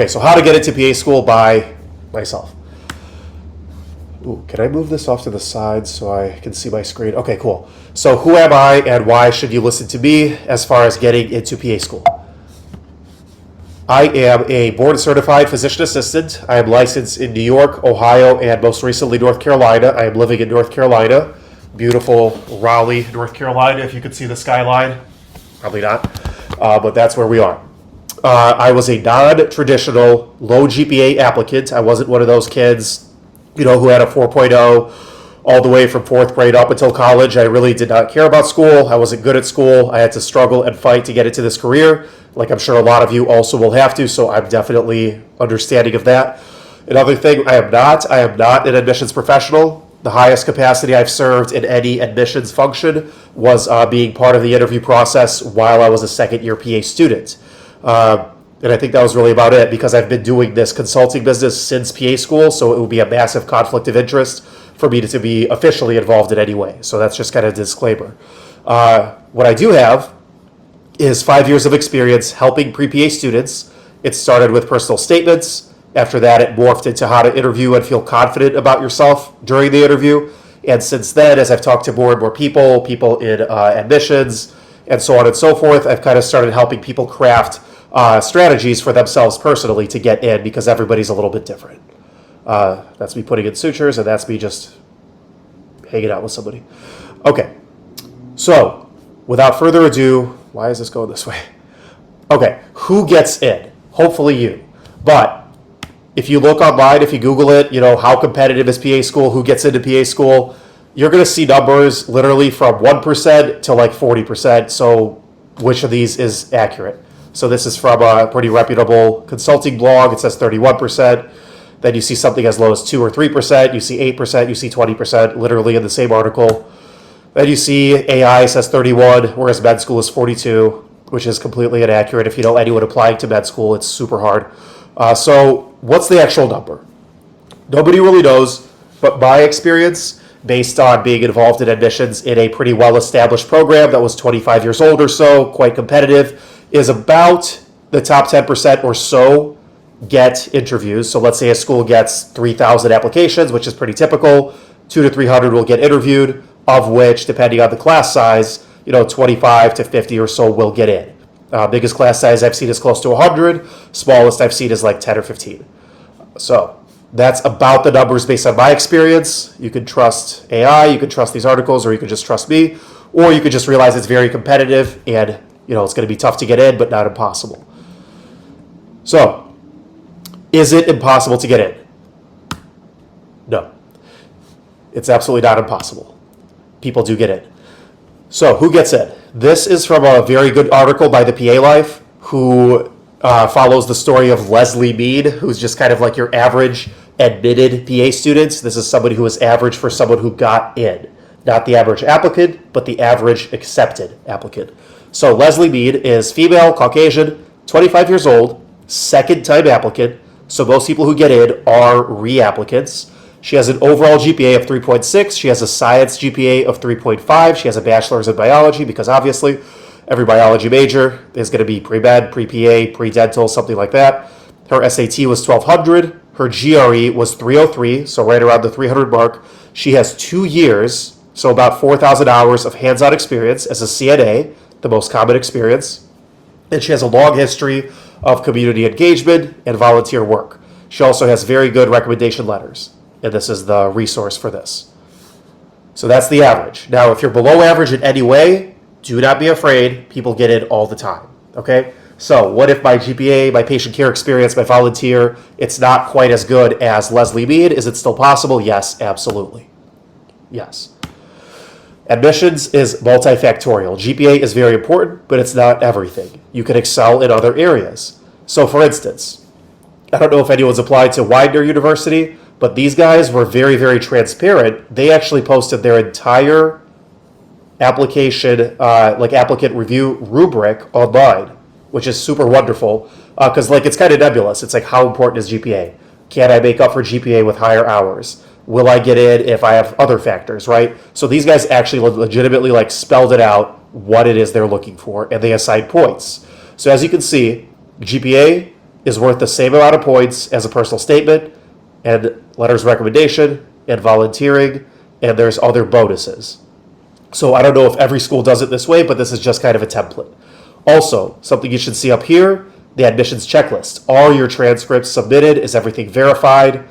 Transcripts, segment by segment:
Okay, so how to get into PA school by myself. Ooh, can I move this off to the side so I can see my screen? Okay, cool. So who am I and why should you listen to me as far as getting into PA school? I am a board certified physician assistant. I am licensed in New York, Ohio, and most recently North Carolina. I am living in North Carolina, beautiful Raleigh, North Carolina, if you could see the skyline. Probably not, but that's where we are. I was a non-traditional low GPA applicant. I wasn't one of those kids, who had a 4.0 all the way from fourth grade up until college. I really did not care about school. I wasn't good at school. I had to struggle and fight to get into this career, like I'm sure a lot of you also will have to, so I'm definitely understanding of that. Another thing, I am not an admissions professional. The highest capacity I've served in any admissions function was being part of the interview process while I was a second-year PA student. And I think that was really about it, because I've been doing this consulting business since PA school, so it would be a massive conflict of interest for me to be officially involved in any way. So that's just kind of a disclaimer. What I do have is 5 years of experience helping pre-PA students. It started with personal statements. After that, it morphed into how to interview and feel confident about yourself during the interview. And since then, as I've talked to more and more people in admissions, and so on and so forth, I've kind of started helping people craft strategies for themselves personally to get in, because everybody's a little bit different. That's me putting in sutures, and that's me just hanging out with somebody. Okay, so without further ado, why is this going this way? Okay, who gets in? Hopefully you. But if you look online, if you Google it, how competitive is PA school, who gets into PA school, you're going to see numbers literally from 1% to like 40%. So which of these is accurate? So this is from a pretty reputable consulting blog. It says 31%. Then you see something as low as 2 or 3%. You see 8%. You see 20%, literally in the same article. Then you see AI says 31, whereas med school is 42, which is completely inaccurate. If you know anyone applying to med school, it's super hard. So what's the actual number? Nobody really knows, but my experience, based on being involved in admissions in a pretty well-established program that was 25 years old or so, quite competitive, is about the top 10% or so get interviews. So let's say a school gets 3,000 applications, which is pretty typical. 200 to 300 will get interviewed, of which, depending on the class size, 25 to 50 or so will get in. Biggest class size I've seen is close to 100. Smallest I've seen is like 10 or 15. So that's about the numbers based on my experience. You could trust AI, you could trust these articles, or you could just trust me, or you could just realize it's very competitive and it's going to be tough to get in, but not impossible. So, is it impossible to get in? No. It's absolutely not impossible. People do get in. So, who gets in? This is from a very good article by the PA Life, who follows the story of Leslie Mead, who's just kind of like your average admitted PA students. This is somebody who is average for someone who got in. Not the average applicant, but the average accepted applicant. So Leslie Mead is female, Caucasian, 25 years old, second-time applicant. So most people who get in are re-applicants. She has an overall GPA of 3.6. She has a science GPA of 3.5. She has a bachelor's in biology, because obviously every biology major is going to be pre-med, pre-PA, pre-dental, something like that. Her SAT was 1,200. Her GRE was 303, so right around the 300 mark. She has 2 years, so about 4,000 hours of hands-on experience as a CNA, the most common experience. And she has a long history of community engagement and volunteer work. She also has very good recommendation letters, and this is the resource for this. So that's the average. Now, if you're below average in any way, do not be afraid. People get in all the time, okay? So what if my GPA, my patient care experience, my volunteer, it's not quite as good as Leslie Mead? Is it still possible? Yes, absolutely. Yes. Admissions is multifactorial. GPA is very important, but it's not everything. You can excel in other areas. So for instance, I don't know if anyone's applied to Widener University, but these guys were very, very transparent. They actually posted their entire application, applicant review rubric online, which is super wonderful, because it's kind of nebulous. It's like, how important is GPA? Can I make up for GPA with higher hours? Will I get in if I have other factors, right? So these guys actually legitimately spelled it out, what it is they're looking for, and they assign points. So as you can see, GPA, is worth the same amount of points as a personal statement and letters of recommendation and volunteering, and there's other bonuses. So I don't know if every school does it this way, but this is just kind of a template. Also, something you should see up here, the admissions checklist. Are your transcripts submitted? Is everything verified?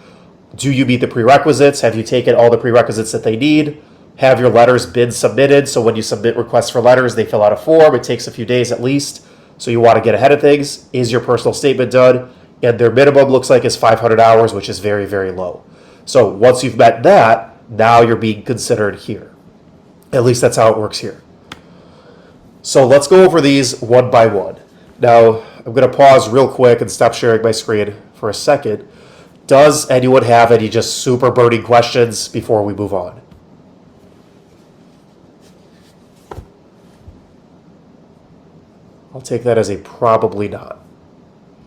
Do you meet the prerequisites? Have you taken all the prerequisites that they need? Have your letters been submitted? So when you submit requests for letters, they fill out a form. It takes a few days at least. So you want to get ahead of things. Is your personal statement done? And their minimum looks like is 500 hours, which is very, very low. So once you've met that, now you're being considered here. At least that's how it works here. So let's go over these one by one. Now, I'm going to pause real quick and stop sharing my screen for a second. Does anyone have any just super burning questions before we move on? I'll take that as a probably not.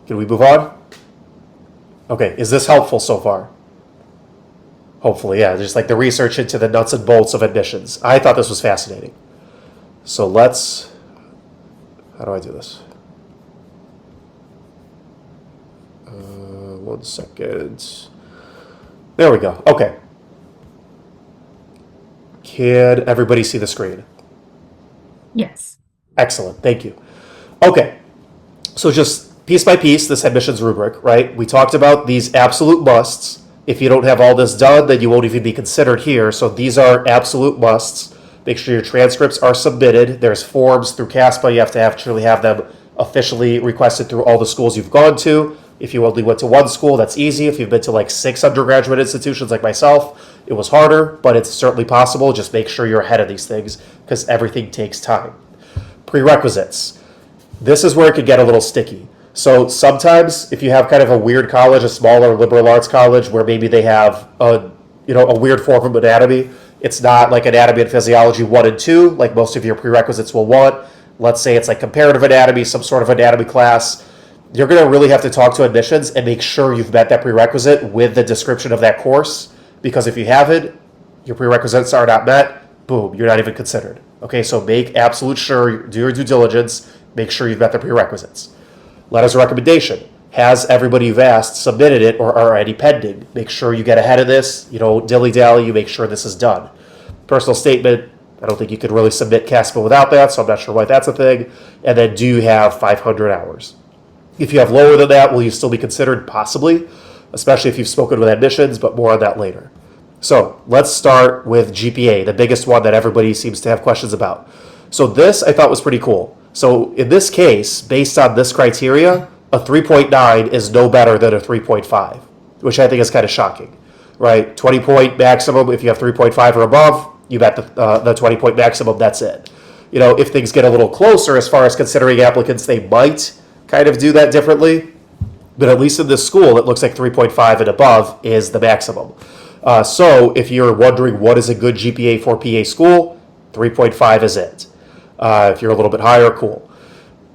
Can we move on? Okay, is this helpful so far? Hopefully, yeah, just like the research into the nuts and bolts of admissions. I thought this was fascinating. So let's, how do I do this? 1 second. There we go. Okay. Can everybody see the screen? Yes. Excellent. Thank you. Okay. So just piece by piece, this admissions rubric, right? We talked about these absolute musts. If you don't have all this done, then you won't even be considered here. So these are absolute musts. Make sure your transcripts are submitted. There's forms through CASPA. You have to actually have them officially requested through all the schools you've gone to. If you only went to one school, that's easy. If you've been to like 6 undergraduate institutions like myself, it was harder, but it's certainly possible. Just make sure you're ahead of these things because everything takes time. Prerequisites. This is where it could get a little sticky. So sometimes if you have kind of a weird college, a smaller liberal arts college where maybe they have a weird form of anatomy, it's not like anatomy and physiology 1 and 2 like most of your prerequisites will want. Let's say it's like comparative anatomy, some sort of anatomy class. You're going to really have to talk to admissions and make sure you've met that prerequisite with the description of that course, because if you haven't, your prerequisites are not met, boom, you're not even considered. Okay, so make absolute sure, do your due diligence, make sure you've met the prerequisites. Letters of recommendation. Has everybody you've asked submitted it or are already pending? Make sure you get ahead of this. You don't dilly-dally, you make sure this is done. Personal statement. I don't think you could really submit CASPA without that, so I'm not sure why that's a thing. And then do you have 500 hours? If you have lower than that, will you still be considered? Possibly, especially if you've spoken with admissions, but more on that later. So let's start with GPA, the biggest one that everybody seems to have questions about. So this I thought was pretty cool. So in this case, based on this criteria, a 3.9 is no better than a 3.5, which I think is kind of shocking, right? 20-point maximum, if you have 3.5 or above, you met the 20-point maximum, that's it. You know, if things get a little closer as far as considering applicants, they might kind of do that differently. But at least in this school, it looks like 3.5 and above is the maximum. So if you're wondering what is a good GPA for PA school, 3.5 is it. If you're a little bit higher, cool.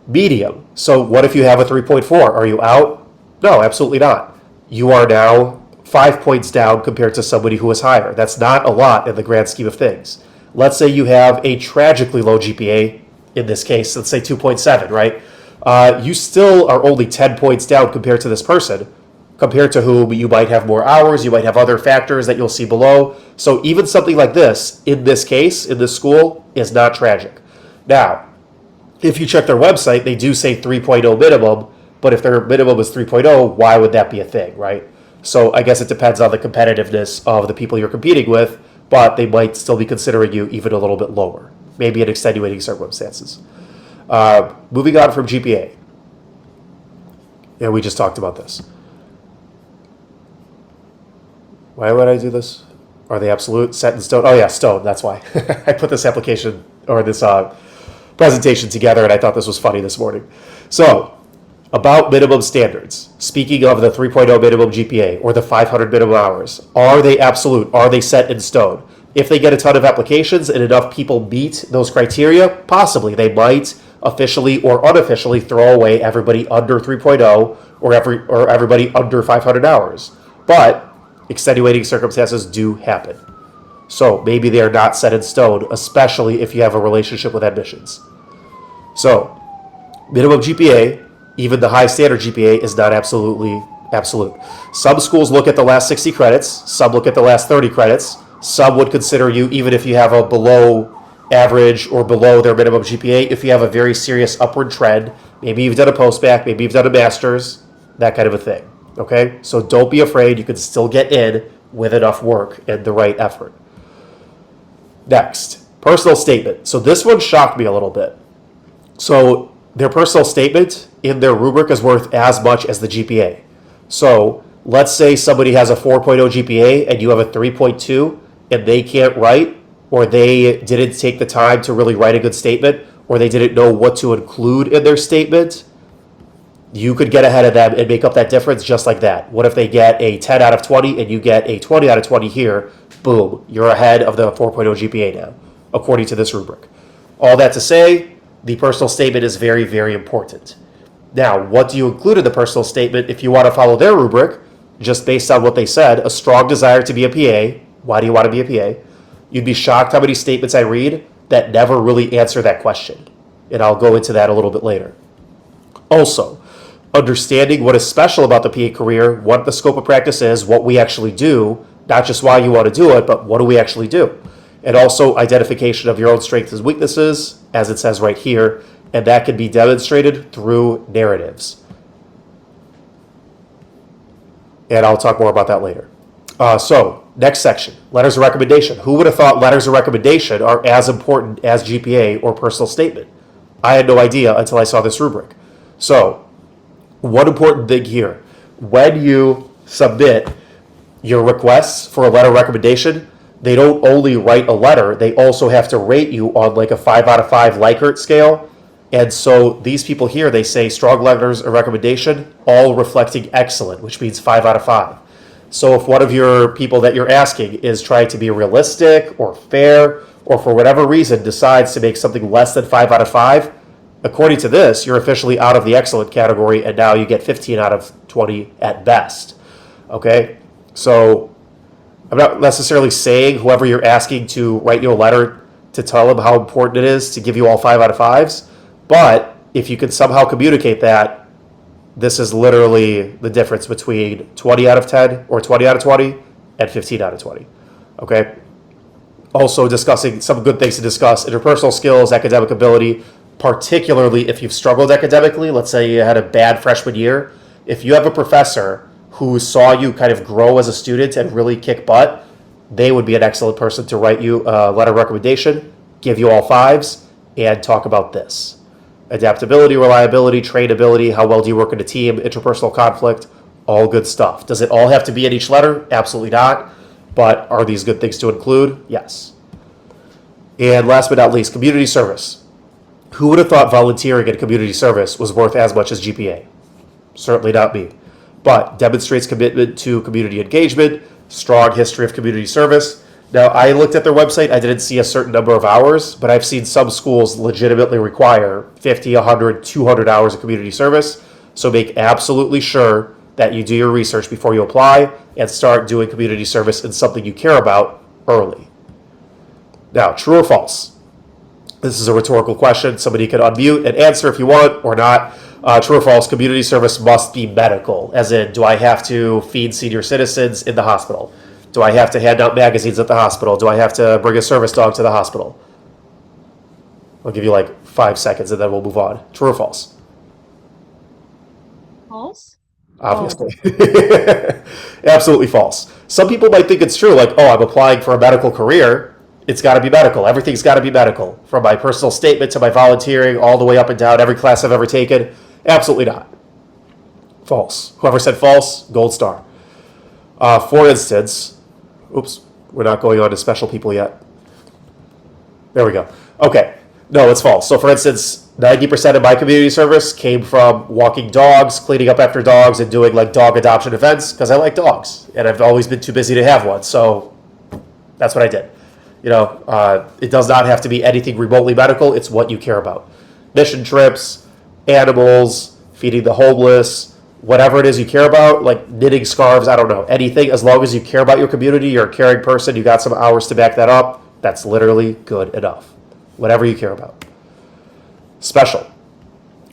Medium. So what if you have a 3.4? Are you out? No, absolutely not. You are now 5 points down compared to somebody who is higher. That's not a lot in the grand scheme of things. Let's say you have a tragically low GPA, in this case, let's say 2.7, right? You still are only 10 points down compared to this person, compared to whom you might have more hours, you might have other factors that you'll see below. So even something like this, in this case, in this school, is not tragic. Now, if you check their website, they do say 3.0 minimum, but if their minimum is 3.0, why would that be a thing, right? So I guess it depends on the competitiveness of the people you're competing with, but they might still be considering you even a little bit lower, maybe in extenuating circumstances. Moving on from GPA. Yeah, we just talked about this. Why would I do this? Are they absolute? Set in stone? Oh yeah, stone, that's why. I put this application, or this presentation together, and I thought this was funny this morning. So, about minimum standards. Speaking of the 3.0 minimum GPA, or the 500 minimum hours, are they absolute? Are they set in stone? If they get a ton of applications and enough people meet those criteria, possibly they might officially or unofficially throw away everybody under 3.0 or everybody under 500 hours. But extenuating circumstances do happen. So maybe they are not set in stone, especially if you have a relationship with admissions. So minimum GPA, Even the high standard GPA is not absolutely absolute. Some schools look at the last 60 credits, some look at the last 30 credits, some would consider you, even if you have a below average or below their minimum GPA, if you have a very serious upward trend, maybe you've done a post-bac, maybe you've done a master's, that kind of a thing. Okay? So don't be afraid, you can still get in with enough work and the right effort. Next, personal statement. So this one shocked me a little bit. So their personal statement in their rubric is worth as much as the GPA. So let's say somebody has a 4.0 GPA and you have a 3.2 and they can't write, or they didn't take the time to really write a good statement, or they didn't know what to include in their statement, you could get ahead of them and make up that difference just like that. What if they get a 10 out of 20 and you get a 20 out of 20 here? Boom, you're ahead of the 4.0 GPA now, according to this rubric. All that to say, the personal statement is very, very important. Now, what do you include in the personal statement if you want to follow their rubric, just based on what they said? A strong desire to be a PA. Why do you want to be a PA? You'd be shocked how many statements I read that never really answer that question. And I'll go into that a little bit later. Also, understanding what is special about the PA career, what the scope of practice is, what we actually do, not just why you want to do it, but what do we actually do? And also identification of your own strengths and weaknesses, as it says right here, and that can be demonstrated through narratives. And I'll talk more about that later. So, next section, letters of recommendation. Who would have thought letters of recommendation are as important as GPA or personal statement? I had no idea until I saw this rubric. So, one important thing here. When you submit your requests for a letter of recommendation, they don't only write a letter, they also have to rate you on like a 5 out of 5 Likert scale. And so these people here, they say strong letters of recommendation, all reflecting excellent, which means 5 out of 5. So if one of your people that you're asking is trying to be realistic or fair, or for whatever reason decides to make something less than 5 out of 5, according to this, you're officially out of the excellent category, and now you get 15 out of 20 at best. Okay? So I'm not necessarily saying whoever you're asking to write you a letter to tell them how important it is to give you all 5 out of 5s, but if you can somehow communicate that, this is literally the difference between 20 out of 10 or 20 out of 20 and 15 out of 20. Okay? Also discussing some good things to discuss: interpersonal skills, academic ability, particularly if you've struggled academically. Let's say you had a bad freshman year. If you have a professor who saw you kind of grow as a student and really kick butt, they would be an excellent person to write you a letter of recommendation, give you all 5s, and talk about this. Adaptability, reliability, trainability, how well do you work in a team, interpersonal conflict, all good stuff. Does it all have to be in each letter? Absolutely not. But are these good things to include? Yes. And last but not least, community service. Who would have thought volunteering in community service was worth as much as GPA? Certainly not me. But demonstrates commitment to community engagement, strong history of community service. Now, I looked at their website. I didn't see a certain number of hours, but I've seen some schools legitimately require 50, 100, 200 hours of community service. So make absolutely sure that you do your research before you apply and start doing community service in something you care about early. Now, true or false? This is a rhetorical question. Somebody can unmute and answer if you want or not. True or false, community service must be medical. As in, do I have to feed senior citizens in the hospital? Do I have to hand out magazines at the hospital? Do I have to bring a service dog to the hospital? I'll give you like 5 seconds and then we'll move on. True or false? False? Obviously. Absolutely false. Some people might think it's true, like, oh, I'm applying for a medical career. It's got to be medical. Everything's got to be medical. From my personal statement to my volunteering, all the way up and down, every class I've ever taken. Absolutely not. False. Whoever said false, gold star. For instance, oops, we're not going on to special people yet. There we go. Okay. No, it's false. So for instance, 90% of my community service came from walking dogs, cleaning up after dogs, and doing like dog adoption events because I like dogs. And I've always been too busy to have one. So that's what I did. You know, it does not have to be anything remotely medical. It's what you care about. Mission trips, animals, feeding the homeless, whatever it is you care about, like knitting scarves, I don't know, anything. As long as you care about your community, you're a caring person, you got some hours to back that up, that's literally good enough. Whatever you care about. Special.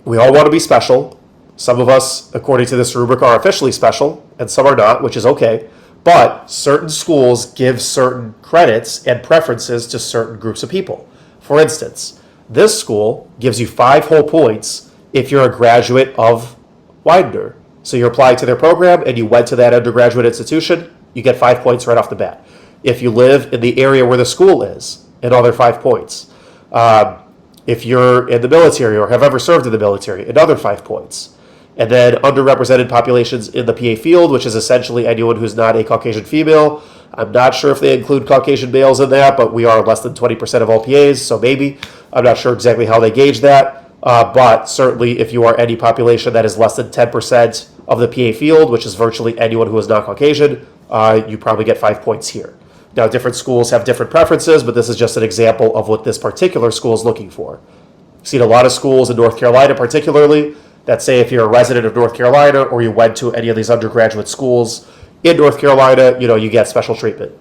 We all want to be special. Some of us, according to this rubric, are officially special, and some are not, which is okay. But certain schools give certain credits and preferences to certain groups of people. For instance, this school gives you 5 whole points if you're a graduate of Widener. So you're applying to their program and you went to that undergraduate institution, you get 5 points right off the bat. If you live in the area where the school is, another 5 points. If you're in the military or have ever served in the military, another 5 points. And then underrepresented populations in the PA field, which is essentially anyone who's not a Caucasian female. I'm not sure if they include Caucasian males in that, but we are less than 20% of all PAs, so maybe. I'm not sure exactly how they gauge that. But certainly if you are any population that is less than 10% of the PA field, which is virtually anyone who is not Caucasian, you probably get 5 points here. Now, different schools have different preferences, but this is just an example of what this particular school is looking for. I've seen a lot of schools in North Carolina particularly that say if you're a resident of North Carolina or you went to any of these undergraduate schools in North Carolina, you get special treatment.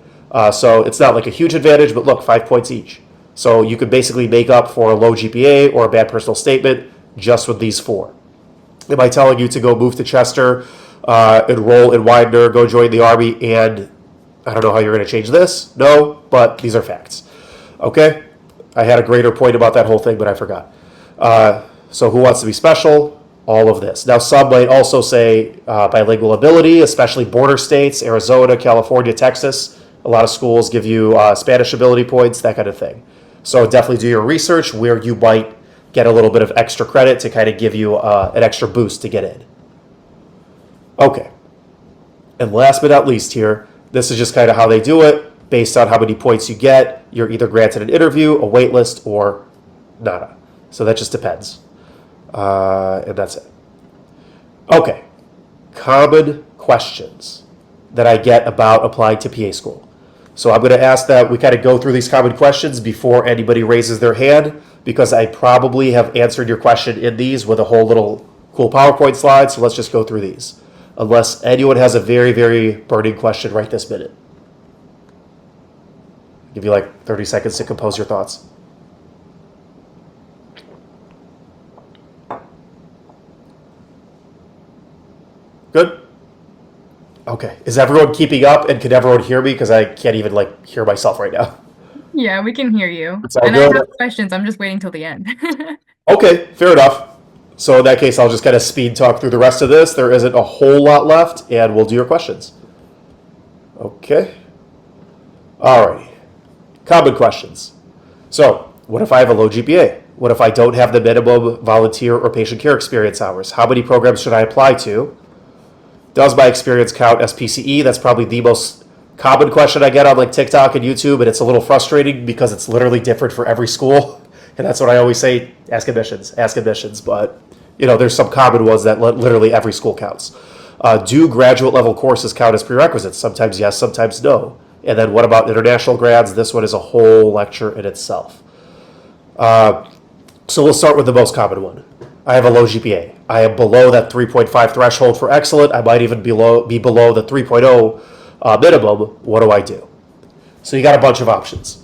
So it's not like a huge advantage, but look, 5 points each. So you could basically make up for a low GPA or a bad personal statement just with these 4. Am I telling you to go move to Chester, enroll in Widener, go join the Army, and I don't know how you're going to change this? No, but these are facts. Okay? I had a greater point about that whole thing, but I forgot. So who wants to be special? All of this. Now, some might also say bilingual ability, especially border states, Arizona, California, Texas. A lot of schools give you Spanish ability points, that kind of thing. So definitely do your research where you might get a little bit of extra credit to kind of give you an extra boost to get in. Okay. And last but not least here, this is just kind of how they do it. Based on how many points you get, you're either granted an interview, a wait list, or nada. So that just depends. And that's it. Okay. Common questions that I get about applying to PA school. So I'm going to ask that we kind of go through these common questions before anybody raises their hand, because I probably have answered your question in these with a whole little cool PowerPoint slide. So let's just go through these. Unless anyone has a very, very burning question right this minute. Give you like 30 seconds to compose your thoughts. Good? Okay. Is everyone keeping up, and can everyone hear me? Because I can't even hear myself right now. Yeah, we can hear you. It's all And good? I have questions. I'm just waiting till the end. Okay, fair enough. So in that case, I'll just kind of speed talk through the rest of this. There isn't a whole lot left, and we'll do your questions. Okay. Alrighty. Common questions. So, what if I have a low GPA? What if I don't have the minimum volunteer or patient care experience hours? How many programs should I apply to? Does my experience count as PCE? That's probably the most common question I get on TikTok and YouTube, and it's a little frustrating because it's literally different for every school. And that's what I always say, ask admissions. But, there's some common ones that literally every school counts. Do graduate level courses count as prerequisites? Sometimes yes, sometimes no. And then what about international grads? This one is a whole lecture in itself. So we'll start with the most common one. I have a low GPA. I am below that 3.5 threshold for excellent. I might even be below the 3.0 minimum. What do I do? So you got a bunch of options.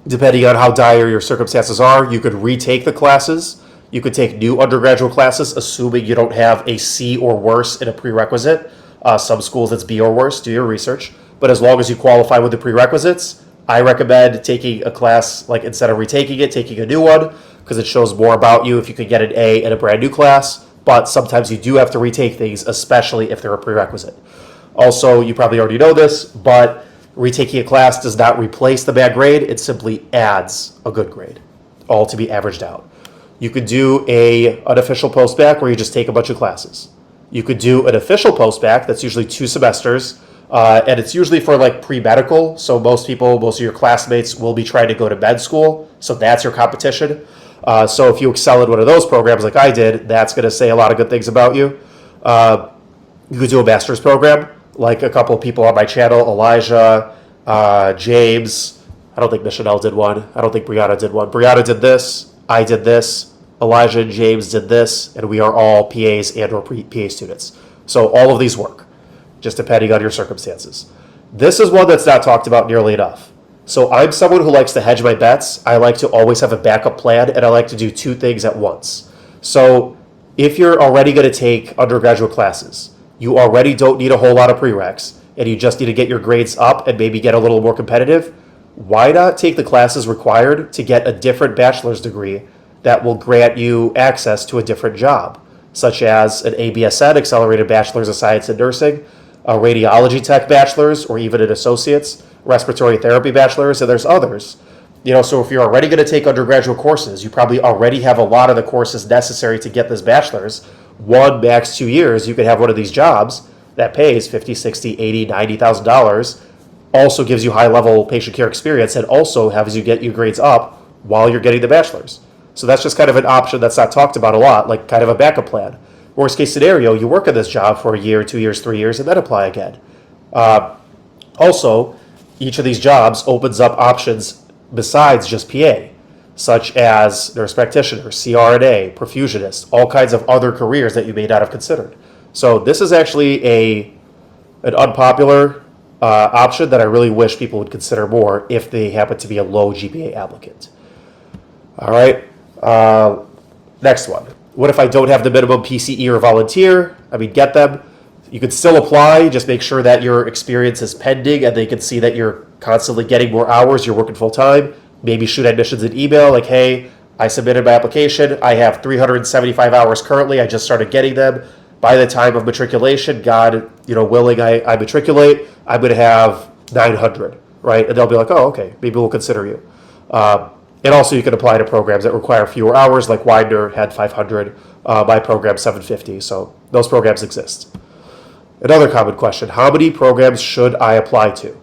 Depending on how dire your circumstances are, you could retake the classes. You could take new undergraduate classes, assuming you don't have a C or worse in a prerequisite. Some schools it's B or worse. Do your research. But as long as you qualify with the prerequisites, I recommend taking a class, instead of retaking it, taking a new one, because it shows more about you if you can get an A in a brand new class. But sometimes you do have to retake things, especially if they're a prerequisite. Also, you probably already know this, but retaking a class does not replace the bad grade. It simply adds a good grade, all to be averaged out. You could do an unofficial post-bac where you just take a bunch of classes. You could do an official post-bac that's usually 2 semesters, and it's usually for pre-medical. So most of your classmates will be trying to go to med school, so that's your competition. So if you excel in one of those programs like I did, that's going to say a lot of good things about you. You could do a master's program, like a couple of people on my channel, Elijah, James. I don't think Michelle did one. I don't think Brianna did one. Brianna did this. I did this. Elijah and James did this. And we are all PAs and or PA students. So all of these work, just depending on your circumstances. This is one that's not talked about nearly enough. So I'm someone who likes to hedge my bets. I like to always have a backup plan, and I like to do 2 things at once. So if you're already going to take undergraduate classes, you already don't need a whole lot of prereqs, and you just need to get your grades up and maybe get a little more competitive, why not take the classes required to get a different bachelor's degree that will grant you access to a different job, such as an ABSN, Accelerated Bachelor's of Science in Nursing, a radiology tech bachelor's, or even an associate's, respiratory therapy bachelor's, and there's others. So if you're already going to take undergraduate courses, you probably already have a lot of the courses necessary to get this bachelor's. 1, max 2 years, you could have one of these jobs that pays $50, $60, $80, $90,000, also gives you high-level patient care experience, and also has you get your grades up while you're getting the bachelor's. So that's just kind of an option that's not talked about a lot, like kind of a backup plan. Worst case scenario, you work in this job for a year, 2 years, 3 years, and then apply again. Also, each of these jobs opens up options besides just PA, such as nurse practitioner, CRNA, perfusionist, all kinds of other careers that you may not have considered. So this is actually an unpopular option that I really wish people would consider more if they happen to be a low GPA applicant. All right, next one. What if I don't have the minimum PCE or volunteer? Get them. You can still apply, just make sure that your experience is pending and they can see that you're constantly getting more hours, you're working full time. Maybe shoot admissions an email like, hey, I submitted my application. I have 375 hours currently. I just started getting them. By the time of matriculation, God, willing, I matriculate, I'm going to have 900, right? And they'll be like, oh, okay, maybe we'll consider you. And also you can apply to programs that require fewer hours, like Widener had 500, my program 750. So those programs exist. Another common question, how many programs should I apply to?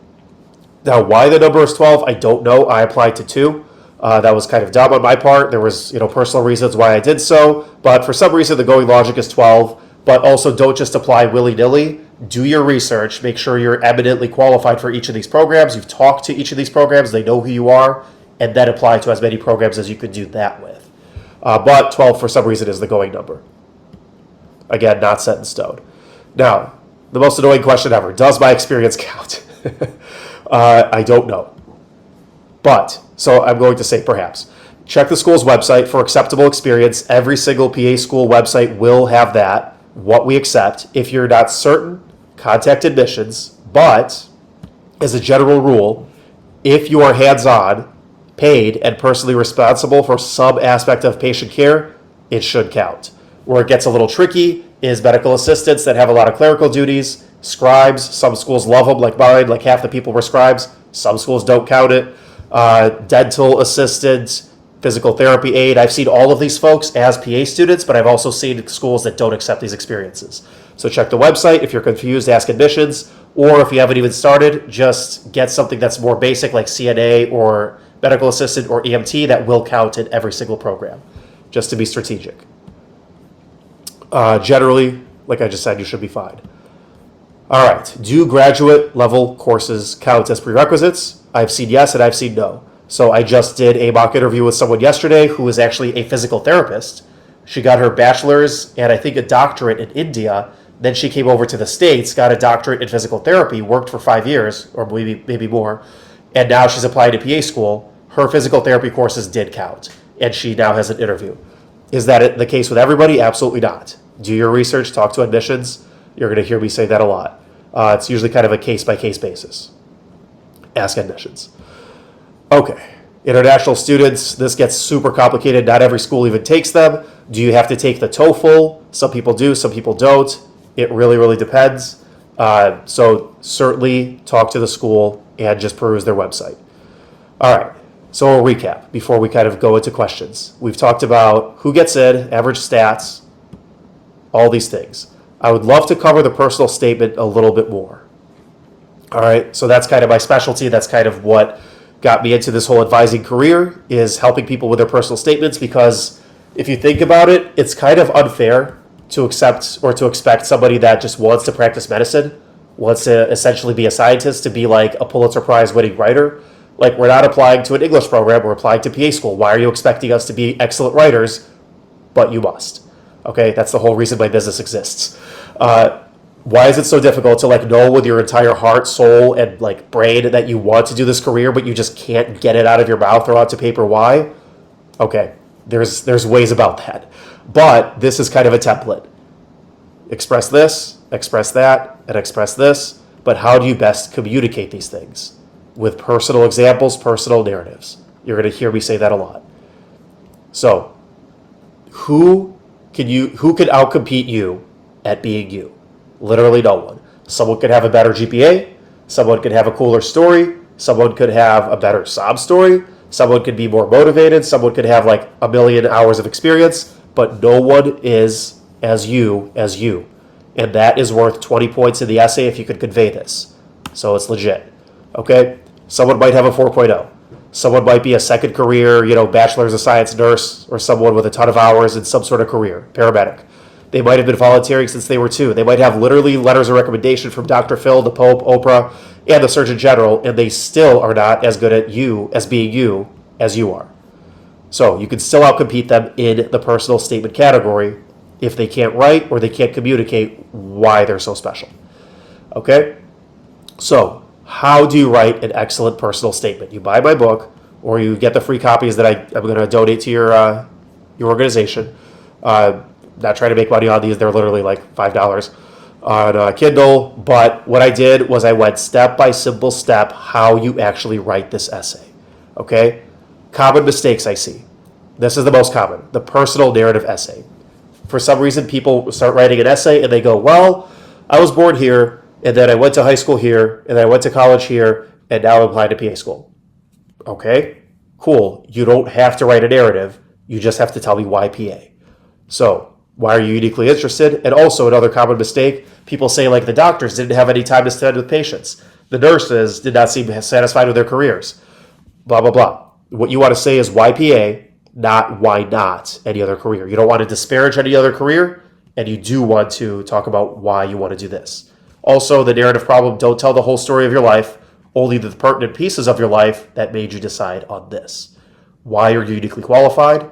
Now, why the number is 12, I don't know. I applied to 2. That was kind of dumb on my part. There was, personal reasons why I did so. But for some reason, the going logic is 12. But also don't just apply willy-nilly. Do your research. Make sure you're eminently qualified for each of these programs. You've talked to each of these programs. They know who you are. And then apply to as many programs as you could do that with. But 12, for some reason, is the going number. Again, not set in stone. Now, the most annoying question ever. Does my experience count? I don't know. But, so I'm going to say perhaps. Check the school's website for acceptable experience. Every single PA school website will have that, what we accept. If you're not certain, contact admissions. But, as a general rule, if you are hands-on, paid, and personally responsible for some aspect of patient care, it should count. Where it gets a little tricky is medical assistants that have a lot of clerical duties, scribes. Some schools love them, like mine, like half the people were scribes. Some schools don't count it. Dental assistants, physical therapy aide. I've seen all of these folks as PA students, but I've also seen schools that don't accept these experiences. So check the website. If you're confused, ask admissions. Or if you haven't even started, just get something that's more basic like CNA or medical assistant or EMT that will count in every single program, just to be strategic. Generally, like I just said, you should be fine. All right, do graduate level courses count as prerequisites? I've seen yes and I've seen no. So I just did a mock interview with someone yesterday who is actually a physical therapist. She got her bachelor's and I think a doctorate in India. Then she came over to the States, got a doctorate in physical therapy, worked for 5 years or maybe more, and now she's applying to PA school. Her physical therapy courses did count, and she now has an interview. Is that the case with everybody? Absolutely not. Do your research, talk to admissions. You're going to hear me say that a lot. It's usually kind of a case-by-case basis. Ask admissions. Okay. International students, this gets super complicated. Not every school even takes them. Do you have to take the TOEFL? Some people do, some people don't. It really, really depends. So certainly talk to the school and just peruse their website. All right. So a recap before we kind of go into questions. We've talked about who gets in, average stats, all these things. I would love to cover the personal statement a little bit more. All right, so that's kind of my specialty. That's kind of what got me into this whole advising career, is helping people with their personal statements, because if you think about it, it's kind of unfair to accept or to expect somebody that just wants to practice medicine, wants to essentially be a scientist, to be like a Pulitzer Prize winning writer. Like, we're not applying to an English program, we're applying to PA school. Why are you expecting us to be excellent writers? But you must. Okay, that's the whole reason my business exists. Why is it so difficult to know with your entire heart, soul, and brain that you want to do this career, but you just can't get it out of your mouth or onto paper? Why? Okay, there's ways about that. But this is kind of a template. Express this, express that, and express this. But how do you best communicate these things? With personal examples, personal narratives. You're going to hear me say that a lot. So, who could outcompete you at being you? Literally no one. Someone could have a better GPA, someone could have a cooler story, someone could have a better sob story, someone could be more motivated, someone could have like a million hours of experience, but no one is as you. And that is worth 20 points in the essay if you could convey this. So it's legit. Okay? Someone might have a 4.0. Someone might be a second career, bachelor's of science nurse, or someone with a ton of hours in some sort of career, paramedic. They might have been volunteering since they were 2. They might have literally letters of recommendation from Dr. Phil, the Pope, Oprah, and the Surgeon General, and they still are not as good at being you as you are. So you can still outcompete them in the personal statement category if they can't write or they can't communicate why they're so special. Okay? So, how do you write an excellent personal statement? You buy my book, or you get the free copies that I'm going to donate to your organization. Not trying to make money on these; they're literally like $5 on Kindle. But what I did was I went step by simple step how you actually write this essay. Okay, common mistakes I see. This is the most common: the personal narrative essay. For some reason, people start writing an essay and they go, "Well, I was born here, and then I went to high school here, and then I went to college here, and now I'm applying to PA school." Okay, cool. You don't have to write a narrative. You just have to tell me why PA. So, why are you uniquely interested? And also, another common mistake, people say like the doctors didn't have any time to spend with patients. The nurses did not seem satisfied with their careers. Blah, blah, blah. What you want to say is why PA, not why not any other career. You don't want to disparage any other career, and you do want to talk about why you want to do this. Also, the narrative problem, don't tell the whole story of your life, only the pertinent pieces of your life that made you decide on this. Why are you uniquely qualified?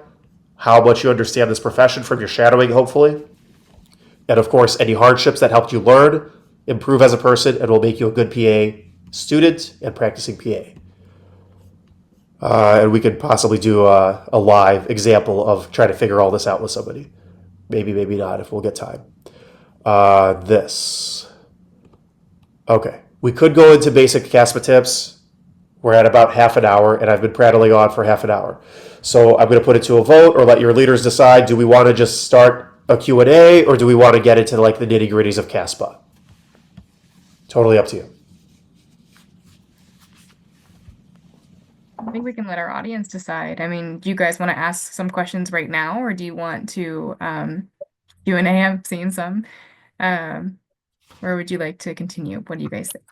How much you understand this profession from your shadowing, hopefully. And of course, any hardships that helped you learn, improve as a person, and will make you a good PA student and practicing PA. And we could possibly do a live example of trying to figure all this out with somebody. Maybe, maybe not, if we'll get time. This. Okay. We could go into basic CASPA tips. We're at about half an hour, and I've been prattling on for half an hour. So I'm going to put it to a vote, or let your leaders decide. Do we want to just start a Q&A, or do we want to get into like the nitty-gritties of CASPA? Totally up to you. I think we can let our audience decide. I mean, do you guys want to ask some questions right now, or do you want to Q&A? I've seen some. Or would you like to continue? What do you guys think?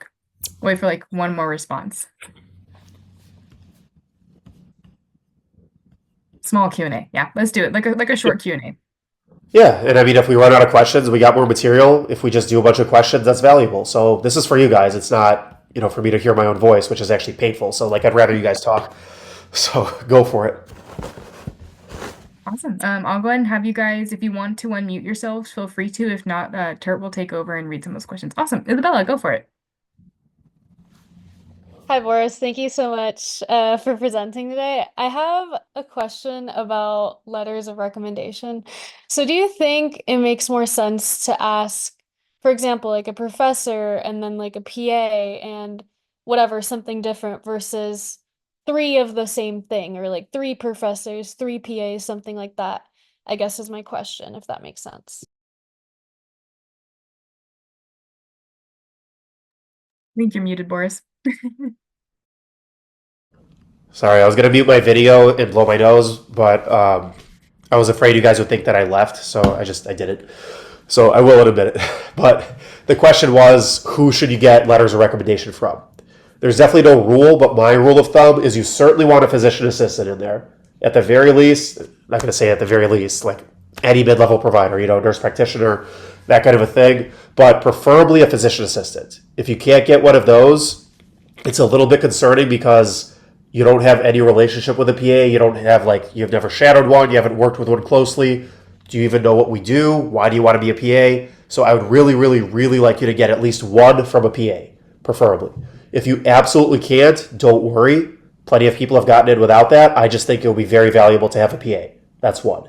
Wait for like one more response. Small Q&A. Yeah, let's do it. Like a short Q&A. Yeah, and I mean, if we run out of questions, we got more material. If we just do a bunch of questions, that's valuable. So this is for you guys. It's not, for me to hear my own voice, which is actually painful. So like, I'd rather you guys talk. So go for it. Awesome. I'll go ahead and have you guys, if you want to unmute yourselves, feel free to. If not, Turt will take over and read some of those questions. Awesome. Isabella, go for it. Hi, Boris. Thank you so much for presenting today. I have a question about letters of recommendation. So do you think it makes more sense to ask, for example, like a professor and then like a PA and whatever, something different versus 3 of the same thing, or like 3 professors, 3 PAs, something like that, I guess is my question, if that makes sense. I think you're muted, Boris. Sorry, I was gonna mute my video and blow my nose, but I was afraid you guys would think that I left, so I did it. So I will in a minute. But the question was, who should you get letters of recommendation from? There's definitely no rule, but my rule of thumb is you certainly want a physician assistant in there. At the very least, I'm not gonna say at the very least, like any mid-level provider, nurse practitioner, that kind of a thing, but preferably a physician assistant. If you can't get one of those, it's a little bit concerning because you don't have any relationship with a PA. You don't have you've never shadowed one. You haven't worked with one closely. Do you even know what we do? Why do you want to be a PA? So I would really, really, really like you to get at least one from a PA, preferably. If you absolutely can't, don't worry. Plenty of people have gotten in without that. I just think it will be very valuable to have a PA. That's one.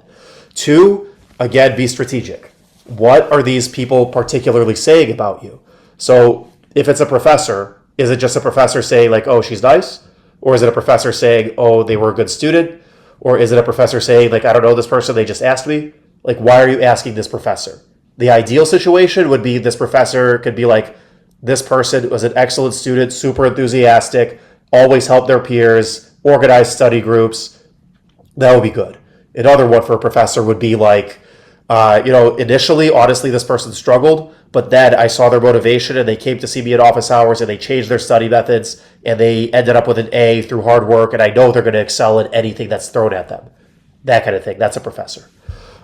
2, again, be strategic. What are these people particularly saying about you? So if it's a professor, is it just a professor saying like, "Oh, she's nice," or is it a professor saying, "Oh, they were a good student," or is it a professor saying like, "I don't know this person, they just asked me"? Like, why are you asking this professor? The ideal situation would be this professor could be like, "This person was an excellent student, super enthusiastic, always helped their peers, organized study groups." That would be good. Another one for a professor would be like, initially, honestly, this person struggled, but then I saw their motivation and they came to see me at office hours and they changed their study methods and they ended up with an A through hard work. And I know they're going to excel in anything that's thrown at them. That kind of thing. That's a professor.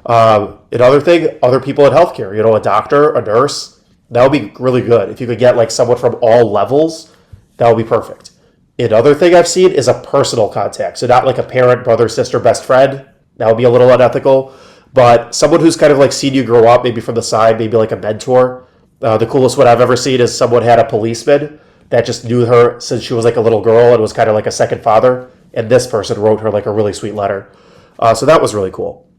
Another thing, other people in healthcare, a doctor, a nurse, that would be really good. If you could get like someone from all levels, that would be perfect. Another thing I've seen is a personal contact. So not like a parent, brother, sister, best friend. That would be a little unethical. But someone who's kind of like seen you grow up, maybe from the side, maybe like a mentor. The coolest one I've ever seen is someone had a policeman that just knew her since she was like a little girl and was kind of like a second father. And this person wrote her like a really sweet letter. So that was really cool.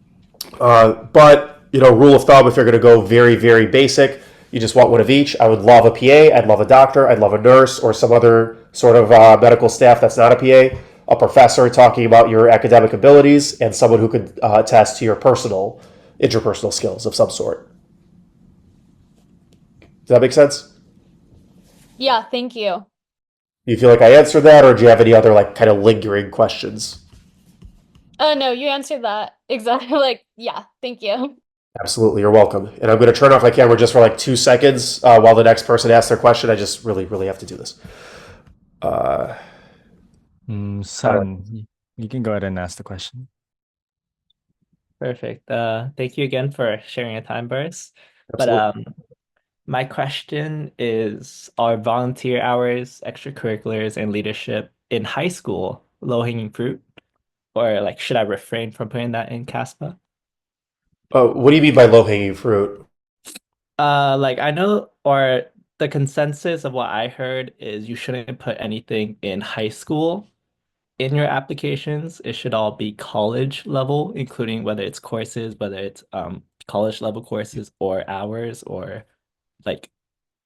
But rule of thumb, if you're going to go very, very basic, you just want one of each. I would love a PA. I'd love a doctor. I'd love a nurse or some other sort of medical staff that's not a PA. A professor talking about your academic abilities, and someone who could attest to your interpersonal skills of some sort. Does that make sense? Yeah, thank you. Do you feel like I answered that, or do you have any other like kind of lingering questions? No, you answered that exactly. Like, yeah, thank you. Absolutely, you're welcome. And I'm going to turn off my camera just for like 2 seconds while the next person asks their question. I just really, really have to do this. Uh, Sun, you can go ahead and ask the question. Perfect. Thank you again for sharing your time, Burris. But absolutely. my question is, are volunteer hours, extracurriculars, and leadership in high school low-hanging fruit? Or like, should I refrain from putting that in CASPA? What do you mean by low hanging fruit? Like I know, or the consensus of what I heard is you shouldn't put anything in high school in your applications. It should all be college level, including whether it's courses, whether it's college level courses or hours or like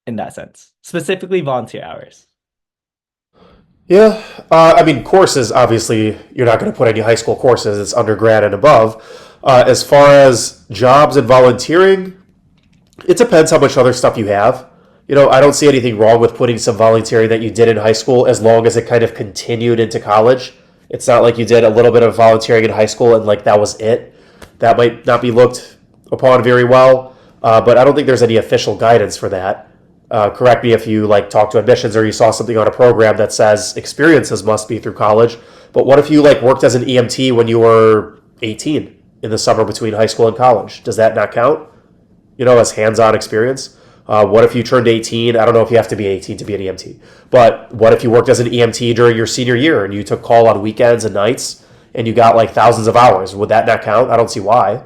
in that sense. Specifically volunteer hours. Yeah, I mean, courses, obviously, you're not going to put any high school courses, it's undergrad and above. As far as jobs and volunteering, it depends how much other stuff you have. I don't see anything wrong with putting some volunteering that you did in high school as long as it kind of continued into college. It's not like you did a little bit of volunteering in high school and like that was it. That might not be looked upon very well, but I don't think there's any official guidance for that. Correct me if you like talk to admissions or you saw something on a program that says experiences must be through college. But what if you like worked as an EMT when you were 18 in the summer between high school and college? Does that not count? As hands-on experience. What if you turned 18? I don't know if you have to be 18 to be an EMT, but what if you worked as an EMT during your senior year and you took call on weekends and nights and you got like thousands of hours? Would that not count? I don't see why,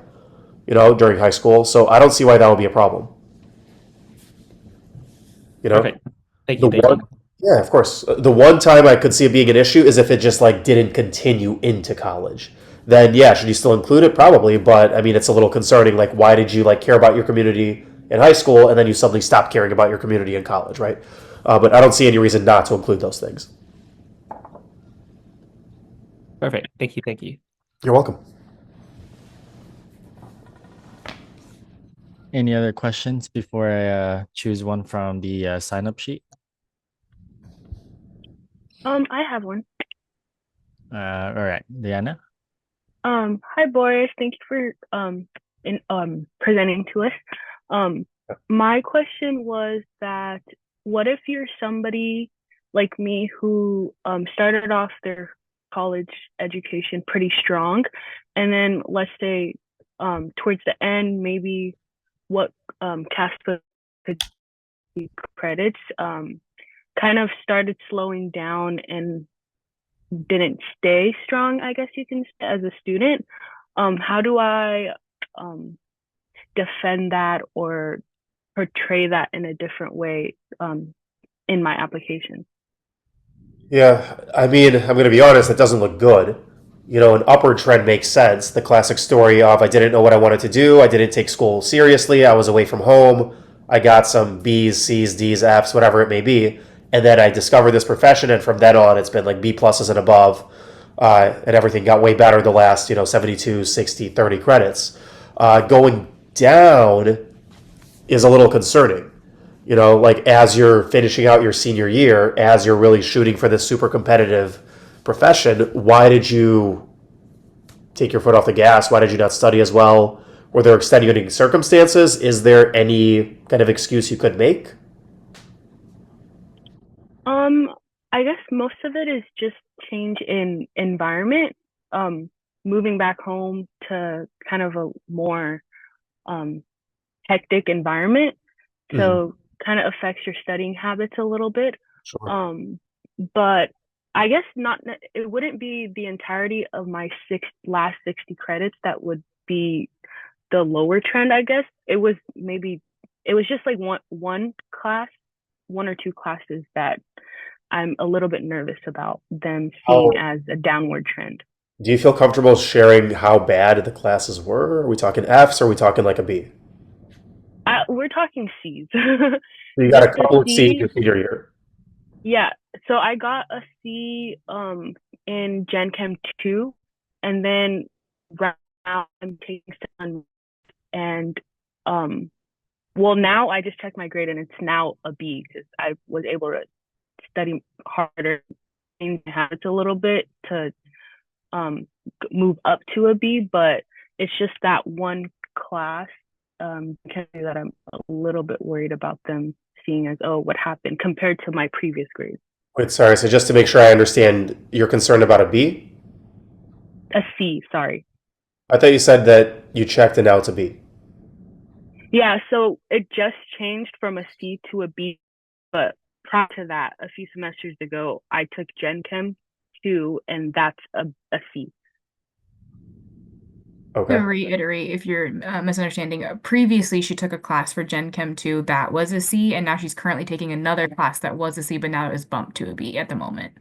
during high school. So I don't see why that would be a problem. Perfect. Thank The you. Thank one, you. yeah, of course. The one time I could see it being an issue is if it just like didn't continue into college. Then yeah, should you still include it? Probably, but I mean, it's a little concerning. Like, why did you like care about your community in high school and then you suddenly stop caring about your community in college, right? But I don't see any reason not to include those things. Perfect. Thank you. Thank you. You're welcome. Any other questions before I choose one from the sign-up sheet? I have one. All right, Diana. Hi Boris, thank you for presenting to us. My question was that what if you're somebody like me who started off their college education pretty strong, and then let's say towards the end, maybe what CASPA could be credits kind of started slowing down and didn't stay strong, I guess you can say, as a student. How do I defend that or portray that in a different way in my application? Yeah, I mean, I'm going to be honest, it doesn't look good. an upward trend makes sense. The classic story of I didn't know what I wanted to do, I didn't take school seriously, I was away from home, I got some B's, C's, D's, F's, whatever it may be, and then I discovered this profession, and from then on, it's been like B pluses and above, and everything got way better the last 72, 60, 30 credits. Going down is a little concerning. Like as you're finishing out your senior year, as you're really shooting for this super competitive profession, why did you take your foot off the gas? Why did you not study as well? Were there extenuating circumstances? Is there any kind of excuse you could make? I guess most of it is just change in environment. Moving back home to kind of a more hectic environment. So kind of affects your studying habits a little bit. Sure. But I guess it wouldn't be the entirety of my last 60 credits that would be the lower trend, I guess. It was just like one class, one or two classes that I'm a little bit nervous about them seeing as a downward trend. Do you feel comfortable sharing how bad the classes were? Are we talking F's or are we talking like a B? We're talking C's. You got a Just a couple of C's C. your senior year. Yeah, so I got a C in Gen Chem 2, and then right now I'm taking some, and well, now I just checked my grade and it's now a B because I was able to study harder, change my habits a little bit to move up to a B, but it's just that one class that I'm a little bit worried about them seeing as, oh, what happened compared to my previous grades. Wait, sorry. So just to make sure I understand, you're concerned about a B? A C, sorry. I thought you said that you checked and now it's a B. Yeah, so it just changed from a C to a B, but prior to that, a few semesters ago, I took Gen Chem 2, and that's a C. Okay. To reiterate, if you're misunderstanding, previously she took a class for Gen Chem 2 that was a C, and now she's currently taking another class that was a C, but now it is bumped to a B at the moment.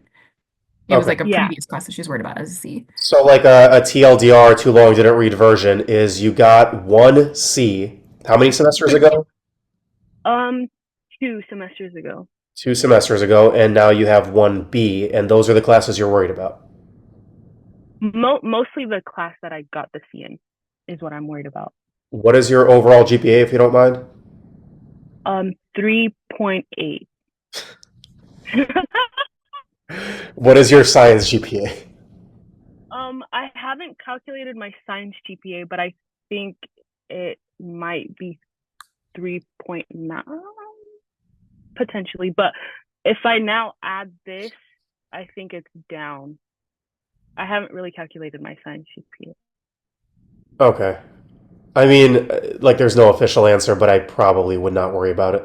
It was Okay. like a Yeah. previous class that she was worried about as a C. So like a TLDR, too long, didn't read version, is you got one C. How many semesters ago? 2 semesters ago. 2 semesters ago, and now you have one B, and those are the classes you're worried about. Mostly the class that I got the C in is what I'm worried about. What is your overall GPA, if you don't mind? 3.8. What is your science GPA? I haven't calculated my science GPA, but I think it might be 3.9 potentially. But if I now add this, I think it's down. I haven't really calculated my science GPA. Okay. I mean, like, there's no official answer, but I probably would not worry about it.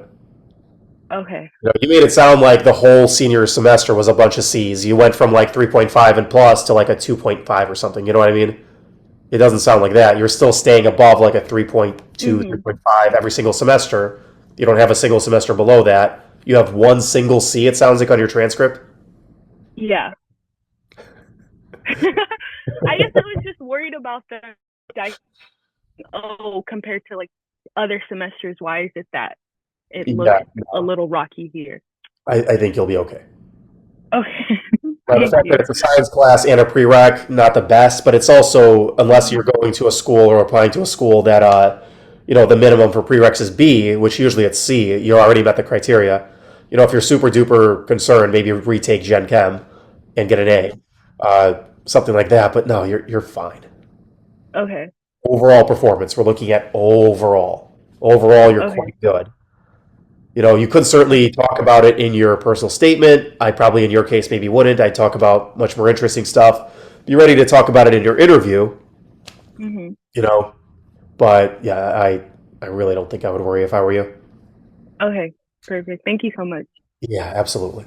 Okay. You made it sound like the whole senior semester was a bunch of C's. You went from like 3.5 and plus to like a 2.5 or something. You know what I mean? It doesn't sound like that. You're still staying above like a 3.2, 3.5 every single semester. You don't have a single semester below that. You have one single C, it sounds like, on your transcript. Yeah. I guess I was just worried about compared to like other semesters, why is it that it looks a little rocky here? I think you'll be okay. Okay. Now, the fact that it's a science class and a prereq, not the best, but it's also, unless you're going to a school or applying to a school that, the minimum for prereqs is B, which usually it's C, you already met the criteria. If you're super duper concerned, maybe retake Gen Chem and get an A, something like that. But no, you're fine. Okay. Overall performance, we're looking at overall. Overall, you're quite good. You could certainly talk about it in your personal statement. I probably, in your case, maybe wouldn't. I'd talk about much more interesting stuff. Be ready to talk about it in your interview. But yeah, I really don't think I would worry if I were you. Okay, perfect. Thank you so much. Yeah, absolutely.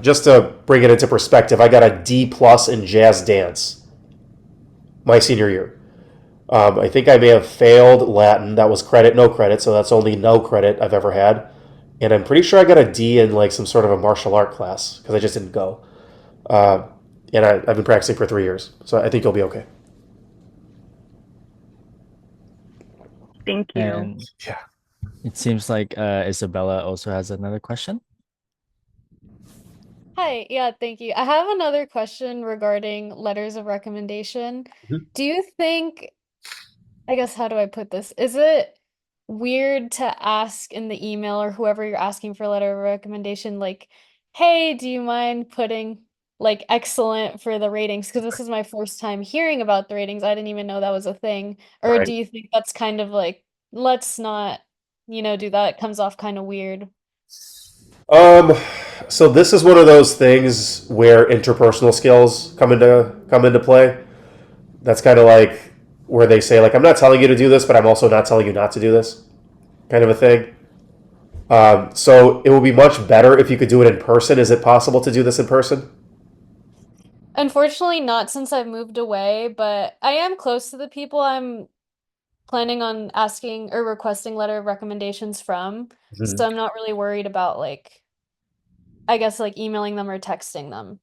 Just to bring it into perspective, I got a D plus in jazz dance my senior year. I think I may have failed Latin. That was credit, no credit, so that's only no credit I've ever had. And I'm pretty sure I got a D in like some sort of a martial art class because I just didn't go. And I've been practicing for 3 years, so I think you'll be okay. Thank you. And Yeah. it seems like Isabella also has another question. Hi, yeah, thank you. I have another question regarding letters of recommendation. Mhm. Do you think, I guess, how do I put this? Is it weird to ask in the email or whoever you're asking for a letter of recommendation, like, hey, do you mind putting like excellent for the ratings? Because this is my first time hearing about the ratings. I didn't even know that was a thing. Or Right. do you think that's kind of like, let's not, do that? It comes off kind of weird. Um, so this is one of those things where interpersonal skills come into play. That's kind of like where they say like I'm not telling you to do this, but I'm also not telling you not to do this, kind of a thing. So it would be much better if you could do it in person. Is it possible to do this in person? Unfortunately, not since I've moved away, but I am close to the people I'm planning on asking or requesting letter of recommendations from. Mhm. So I'm not really worried about like, I guess like emailing them or texting them.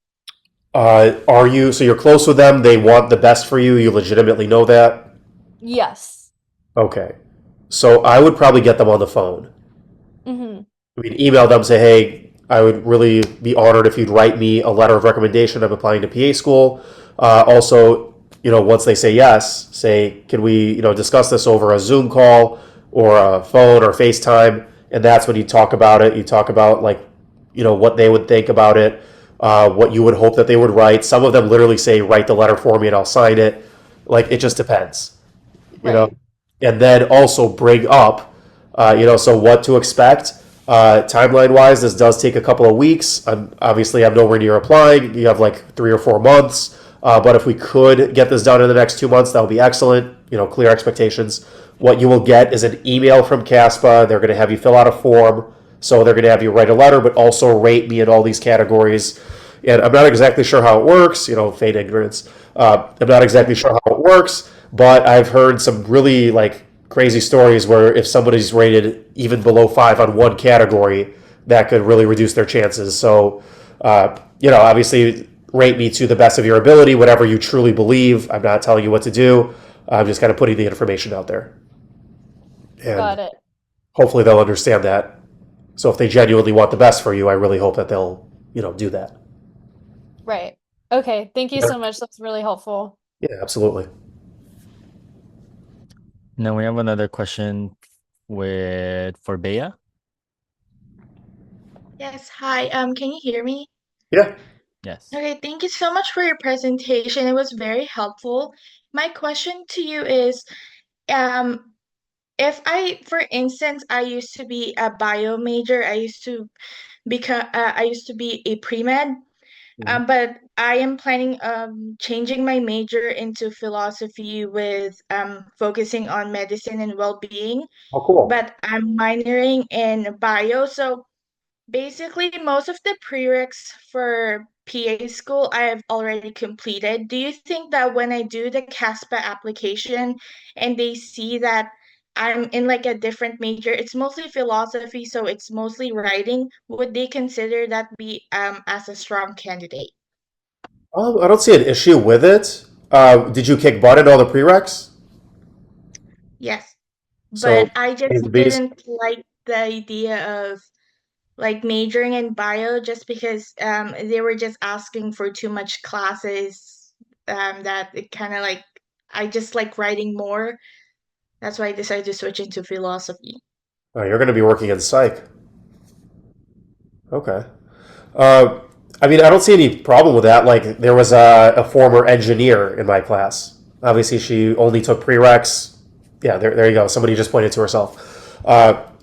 Are you so you're close with them? They want the best for you. You legitimately know that. Yes. Okay. So I would probably get them on the phone. Mm-hmm. I mean, email them, say, hey, I would really be honored if you'd write me a letter of recommendation. I'm applying to PA school. Also, once they say yes, say, can we, discuss this over a Zoom call or a phone or FaceTime? And that's when you talk about it. You talk about like, what they would think about it, what you would hope that they would write. Some of them literally say, write the letter for me and I'll sign it. Like, it just depends, you know. Right. And then also bring up, so what to expect. Timeline wise, this does take a couple of weeks. Obviously, I'm nowhere near applying. You have like 3 or 4 months. But if we could get this done in the next 2 months, that would be excellent. Clear expectations. What you will get is an email from CASPA. They're going to have you fill out a form. So they're going to have you write a letter, but also rate me in all these categories. And I'm not exactly sure how it works, feign ignorance. I'm not exactly sure how it works, but I've heard some really like crazy stories where if somebody's rated even below 5 on one category, that could really reduce their chances. So, obviously, rate me to the best of your ability, whatever you truly believe. I'm not telling you what to do. I'm just kind of putting the information out there. Got And it. hopefully they'll understand that. So if they genuinely want the best for you, I really hope that they'll, do that. Right. Okay. Thank you Yeah, so much. That's really helpful. yeah, absolutely. Now we have another question for Bea. Yes, hi. Can you hear me? Yeah. Yes. Okay, thank you so much for your presentation. It was very helpful. My question to you is, um, if for instance, I used to be a bio major, I used to be a pre-med, Mhm. but I am planning changing my major into philosophy with focusing on medicine and well-being, Oh, cool. but I'm minoring in bio, so basically, most of the prereqs for PA school I have already completed. Do you think that when I do the CASPA application and they see that I'm in like a different major, it's mostly philosophy, so it's mostly writing, would they consider that be as a strong candidate? I don't see an issue with it. Did you kick butt in all the prereqs? Yes, So, but I just didn't like the idea of like majoring in bio just because they were just asking for too much classes that it kind of like I just like writing more. That's why I decided to switch into philosophy. you're going to be working in psych. Okay. Uh, I mean, I don't see any problem with that. Like, there was a former engineer in my class. Obviously, she only took prereqs. Yeah, there you go. Somebody just pointed to herself.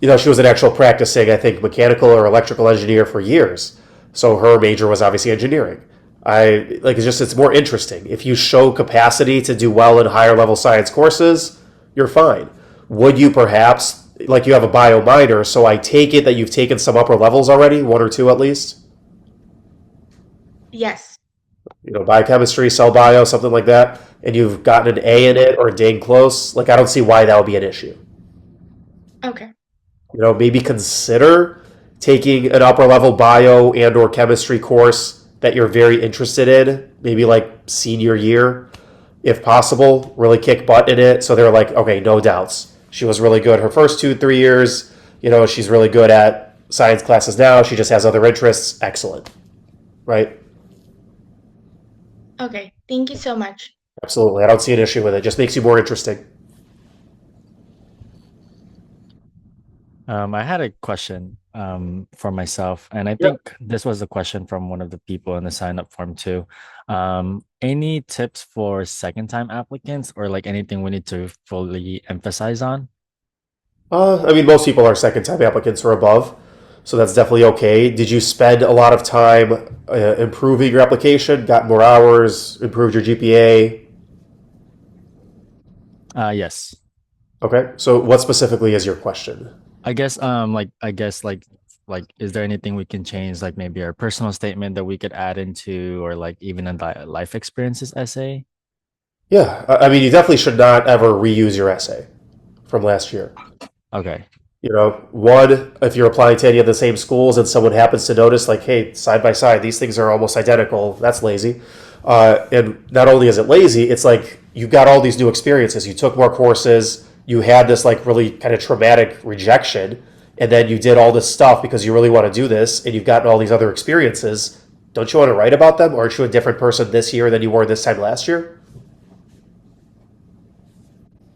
She was an actual practicing, I think, mechanical or electrical engineer for years. So her major was obviously engineering. It's more interesting. If you show capacity to do well in higher level science courses, you're fine. Would you perhaps, like you have a bio minor, so I take it that you've taken some upper levels already, one or two at least? Yes. Biochemistry, cell bio, something like that, and you've gotten an A in it or dang close, like I don't see why that would be an issue. Okay. Maybe consider taking an upper level bio and or chemistry course that you're very interested in, maybe like senior year, if possible, really kick butt in it. So they're like, okay, no doubts. She was really good her first 2, 3 years. She's really good at science classes now. She just has other interests. Excellent. Right? Okay, thank you so much. Absolutely. I don't see an issue with it. Just makes you more interesting. I had a question for myself, and I Yep. think this was a question from one of the people in the sign up form too. Any tips for second time applicants or like anything we need to fully emphasize on? I mean, most people are second time applicants or above, so that's definitely okay. Did you spend a lot of time improving your application, got more hours, improved your GPA? Yes. Okay, so what specifically is your question? I guess like is there anything we can change, like maybe our personal statement that we could add into, or like even a life experiences essay? Yeah, I mean, you definitely should not ever reuse your essay from last year. Okay. One, if you're applying to any of the same schools and someone happens to notice, like, hey, side by side, these things are almost identical, that's lazy. And not only is it lazy, it's like you've got all these new experiences. You took more courses, you had this like really kind of traumatic rejection, and then you did all this stuff because you really want to do this, and you've gotten all these other experiences. Don't you want to write about them? Or aren't you a different person this year than you were this time last year?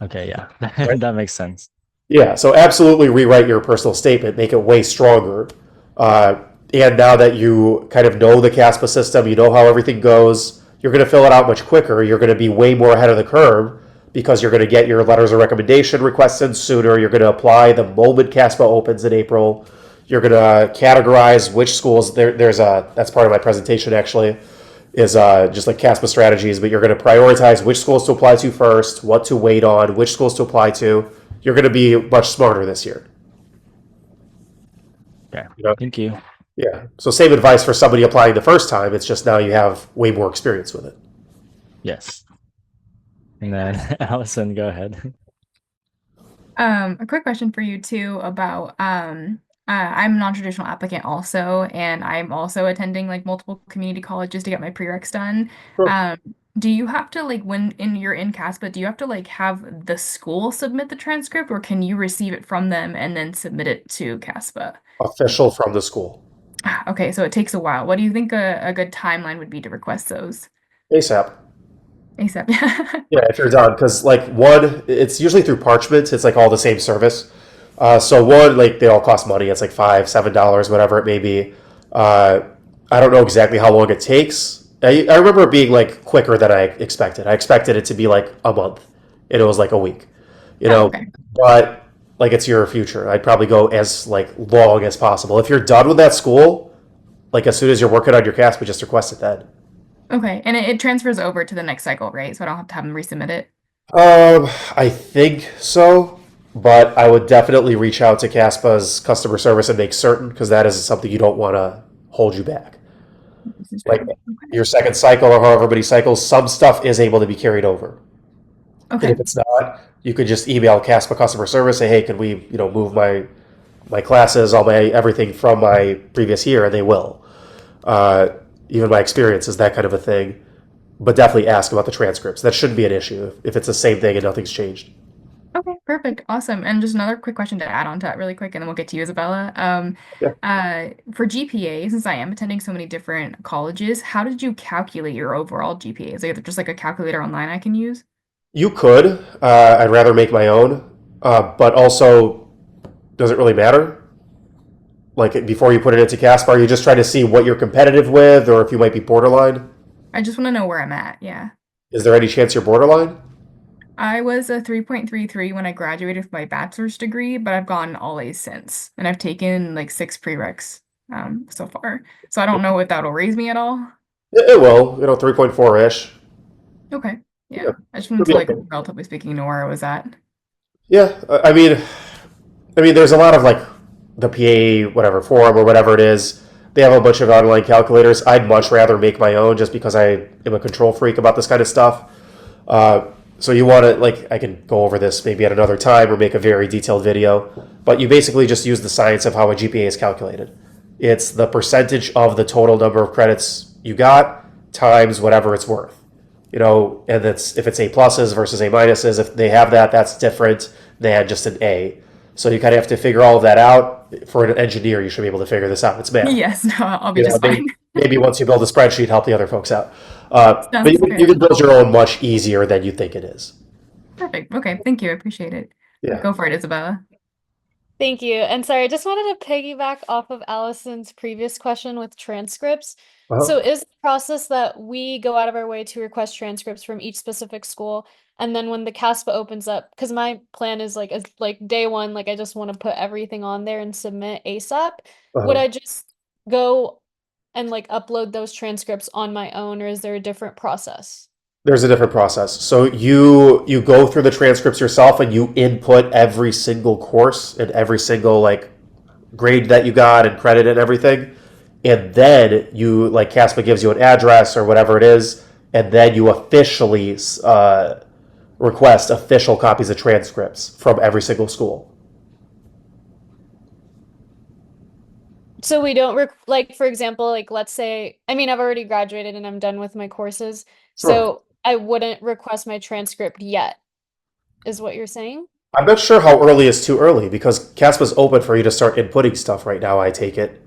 Okay, yeah. Right. That makes sense. Yeah, so absolutely rewrite your personal statement, make it way stronger. And now that you kind of know the CASPA system, you know how everything goes, you're going to fill it out much quicker. You're going to be way more ahead of the curve because you're going to get your letters of recommendation requests in sooner. You're going to apply the moment CASPA opens in April. You're going to categorize which schools. That's part of my presentation actually, is just like CASPA strategies, but you're going to prioritize which schools to apply to first, what to wait on, which schools to apply to. You're going to be much smarter this year. Okay. Yeah. Thank you. Yeah. So same advice for somebody applying the first time. It's just now you have way more experience with it. Yes. And then Allison, go ahead. A quick question for you too about I'm a non-traditional applicant also, and I'm also attending like multiple community colleges to get my prereqs done. Sure. Do you have to like when you're in CASPA, do you have to like have the school submit the transcript, or can you receive it from them and then submit it to CASPA? Official from the school. Okay, so it takes a while. What do you think a good timeline would be to request those? ASAP. ASAP. Yeah, if you're done, because like it's usually through Parchment. It's like all the same service. So like they all cost money. It's like $5, $7, whatever it may be. I don't know exactly how long it takes. I remember it being like quicker than I expected. I expected it to be like a month, and it was like a week. Oh, okay. But like it's your future. I'd probably go as like long as possible. If you're done with that school, like as soon as you're working on your CASPA, just request it then. Okay, and it transfers over to the next cycle, right? So I don't have to have them resubmit it. I think so, but I would definitely reach out to CASPA's customer service and make certain, because that is something you don't want to hold you back. This is Like okay. your second cycle or however many cycles, some stuff is able to be carried over. And Okay. if it's not, you could just email CASPA customer service, say, hey, can we, move my classes, all my everything from my previous year, and they will. Even my experiences, that kind of a thing. But definitely ask about the transcripts. That shouldn't be an issue if it's the same thing and nothing's changed. Okay, perfect. Awesome. And just another quick question to add on to that really quick, and then we'll get to you, Isabella. For GPA, since I am attending so many different colleges, how did you calculate your overall GPA? Is there just like a calculator online I can use? You could. I'd rather make my own. But also, does it really matter? Like before you put it into CASPA, are you just trying to see what you're competitive with, or if you might be borderline? I just want to know where I'm at. Yeah. Is there any chance you're borderline? I was a 3.33 when I graduated with my bachelor's degree, but I've gotten all A's since, and I've taken like 6 prereqs so far. So I don't know if that'll raise me at all. It will. 3.4-ish. Okay. Yeah. Yeah. I just wanted It'll to be like okay. relatively speaking know where I was at. Yeah. I mean, there's a lot of like the PA whatever forum or whatever it is. They have a bunch of online calculators. I'd much rather make my own just because I am a control freak about this kind of stuff. So you want to, like, I can go over this maybe at another time or make a very detailed video, but you basically just use the science of how a GPA is calculated. It's the percentage of the total number of credits you got times whatever it's worth. You know, and that's if it's A pluses versus A minuses. If they have that, that's different than just an A. So you kind of have to figure all of that out. For an engineer, you should be able to figure this out. It's math. Yes, no, I'll be You know, just maybe, fine. maybe once you build a spreadsheet, help the other folks out. But Sounds you fair. can build your own much easier than you think it is. Perfect. Okay, thank you. I appreciate it. Yeah. Go for it, Isabella. Thank you. And sorry, I just wanted to piggyback off of Allison's previous question with transcripts. Uh-huh. So is the process that we go out of our way to request transcripts from each specific school, and then when the CASPA opens up, because my plan is like day one, like I just want to put everything on there and submit ASAP. Would Uh-huh. I just go and like upload those transcripts on my own, or is there a different process? There's a different process. So you go through the transcripts yourself and you input every single course and every single like grade that you got and credit and everything. And then you like CASPA gives you an address or whatever it is, and then you officially request official copies of transcripts from every single school. So we don't like, for example, like let's say, I mean, I've already graduated and I'm done with my courses, Sure. so I wouldn't request my transcript yet, is what you're saying? I'm not sure how early is too early because CASPA's open for you to start inputting stuff right now, I take it.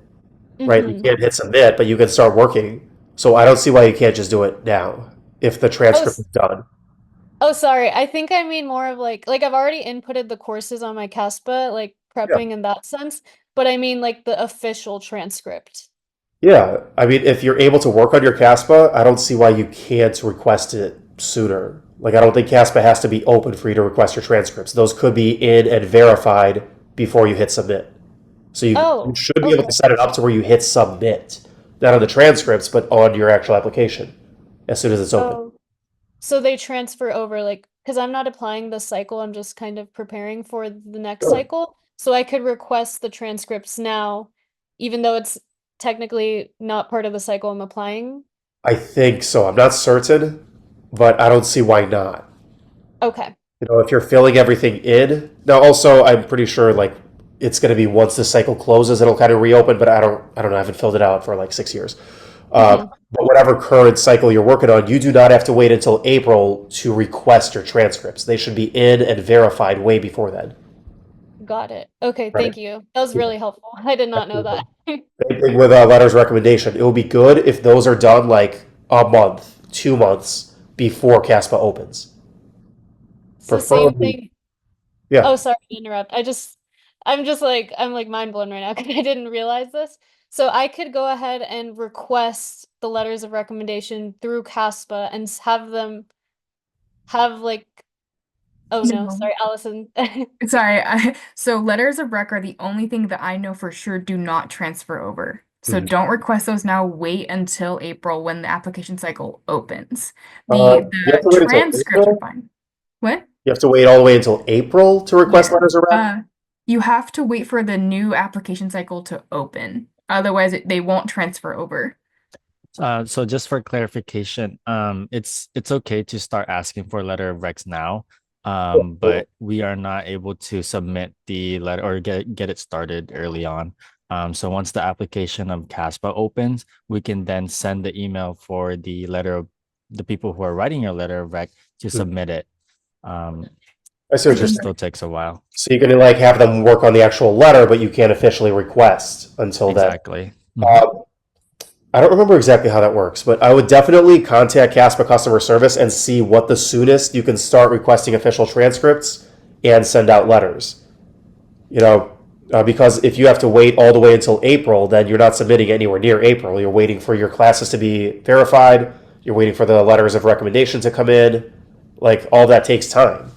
Right? You Mhm. can't hit submit, but you can start working. So I don't see why you can't just do it now if the transcript s- is done. Oh, sorry. I think I mean more of like I've already inputted the courses on my CASPA, like Yeah. prepping in that sense, but I mean like the official transcript. Yeah. I mean, if you're able to work on your CASPA, I don't see why you can't request it sooner. Like, I don't think CASPA has to be open for you to request your transcripts. Those could be in and verified before you hit submit. So you Oh, should be able okay. to set it up to where you hit submit, not on the transcripts, but on your actual application as soon as it's open. Oh, so they transfer over like because I'm not applying this cycle, I'm just kind of preparing for the next Sure. cycle. So I could request the transcripts now, even though it's technically not part of the cycle I'm applying. I think so. I'm not certain, but I don't see why not. Okay. You know, if you're filling everything in. Now, also, I'm pretty sure like it's going to be once the cycle closes, it'll kind of reopen. But I don't know. I haven't filled it out for like 6 years. Mhm. But whatever current cycle you're working on, you do not have to wait until April to request your transcripts. They should be in and verified way before then. Got it. Okay, Right? thank you. That was really helpful. I did not know that. Same thing with letters of recommendation. It will be good if those are done like a month, 2 months before CASPA opens. So same Preferably, thing. yeah. Oh, sorry to interrupt. I'm like mind blown right now because I didn't realize this. So I could go ahead and request the letters of recommendation through CASPA and have them have like, oh no, No. sorry, Allison. Sorry, so letters of rec are the only thing that I know for sure do not transfer over. So Mhm. don't request those now. Wait until April when the application cycle opens. You have to The wait until transcripts are April. fine. What? You have to wait all the way until April to request Yeah. letters of rec. You have to wait for the new application cycle to open. Otherwise, they won't transfer over. So just for clarification, it's okay to start asking for letter of recs now, but we are not able to submit the letter or get it started early on. So once the application of CASPA opens, we can then send the email for the letter of the people who are writing your letter of rec to submit it. I see what It you're just saying. still takes a while. So you're gonna like have them work on the actual letter, but you can't officially request until then. Exactly. Mhm. I don't remember exactly how that works, but I would definitely contact CASPA customer service and see what the soonest you can start requesting official transcripts and send out letters. You know, because if you have to wait all the way until April, then you're not submitting anywhere near April. You're waiting for your classes to be verified. You're waiting for the letters of recommendation to come in. Like all that takes time.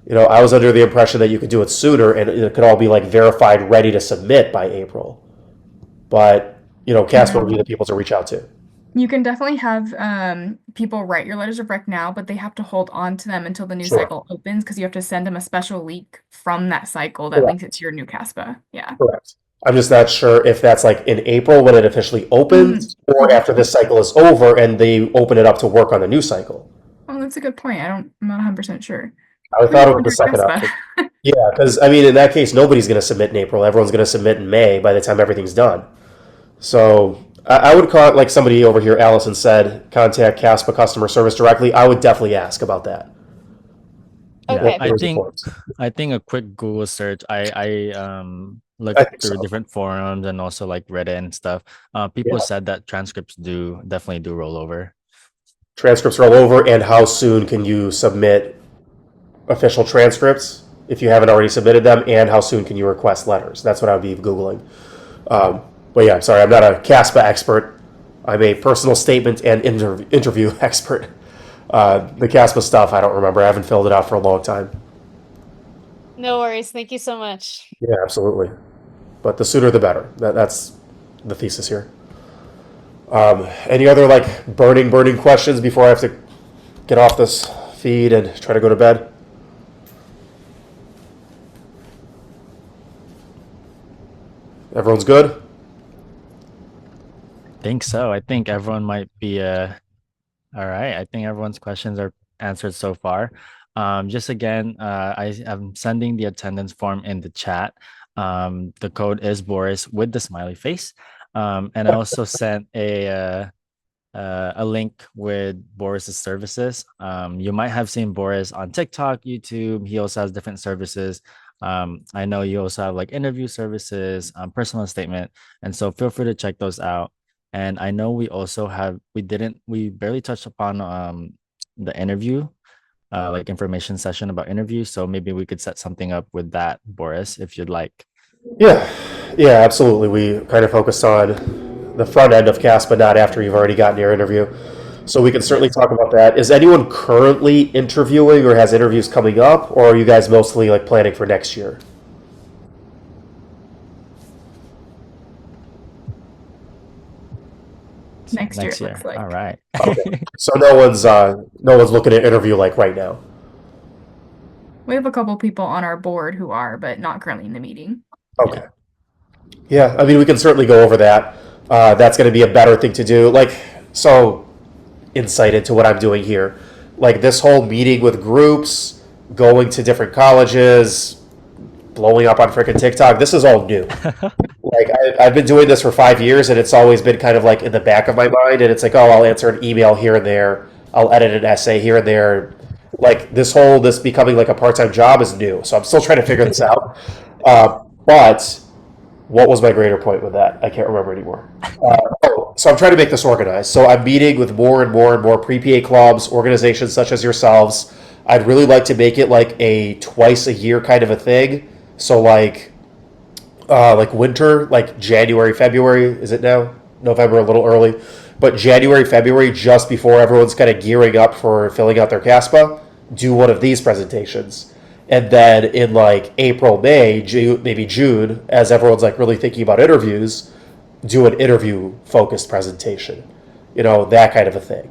You know, I was under the impression that you could do it sooner and it could all be like verified, ready to submit by April. But, you know, CASPA would be the people to reach out to. You can definitely have people write your letters of rec now, but they have to hold on to them until the new Sure. cycle opens because you have to send them a special link from that cycle that Correct. links it to your new CASPA. Yeah. Correct. I'm just not sure if that's like in April when it officially opens or after this cycle is over and they open it up to work on the new cycle. Oh, that's a good point. I'm not 100% sure. I thought it was Wonder the second CASPA. option. Yeah, because I mean, in that case, nobody's going to submit in April. Everyone's going to submit in May by the time everything's done. So I would call it like somebody over here, Allison said, contact CASPA customer service directly. I would definitely ask about that. Yeah, Okay. I Those think reports. I think a quick Google search. I looked I think through so. different forums and also like Reddit and stuff. People Yeah. said that transcripts do definitely do roll over. Transcripts roll over, and how soon can you submit official transcripts if you haven't already submitted them, and how soon can you request letters? That's what I would be Googling. But yeah, sorry, I'm not a CASPA expert. I'm a personal statement and interview expert. The CASPA stuff, I don't remember. I haven't filled it out for a long time. No worries. Thank you so much. Yeah, absolutely. But the sooner the better. That's the thesis here. Any other like burning questions before I have to get off this feed and try to go to bed? Everyone's good? Think so. I think everyone might be all right. I think everyone's questions are answered so far. Just again, I am sending the attendance form in the chat. The code is Boris with the smiley face. And I also sent a link with Boris's services. You might have seen Boris on TikTok, YouTube. He also has different services. I know you also have like interview services, personal statement, and so feel free to check those out. And I know we also have we barely touched upon the interview, like information session about interviews. So maybe we could set something up with that, Boris, if you'd like. Yeah, yeah, absolutely. We kind of focused on the front end of CASPA, not after you've already gotten your interview. So we can certainly talk about that. Is anyone currently interviewing or has interviews coming up, or are you guys mostly like planning for next year? Next year, it looks like. All right. Okay. So no one's looking at interview like right now. We have a couple people on our board who are, but not currently in the meeting. Okay. Yeah, I mean, we can certainly go over that. That's going to be a better thing to do. Like, so insight into what I'm doing here. Like, this whole meeting with groups, going to different colleges, blowing up on freaking TikTok, this is all new. Like, I've been doing this for 5 years, and it's always been kind of like in the back of my mind. And it's like, oh, I'll answer an email here and there, I'll edit an essay here and there. Like, this becoming like a part time job is new. So I'm still trying to figure this out. But what was my greater point with that? I can't remember anymore. So I'm trying to make this organized. So I'm meeting with more and more and more pre-PA clubs, organizations such as yourselves. I'd really like to make it like a twice a year kind of a thing. So like winter, like January, February, is it now? November, a little early. But January, February, just before everyone's kind of gearing up for filling out their CASPA, do one of these presentations. And then in like April, May, June, maybe June, as everyone's like really thinking about interviews, do an interview focused presentation, that kind of a thing.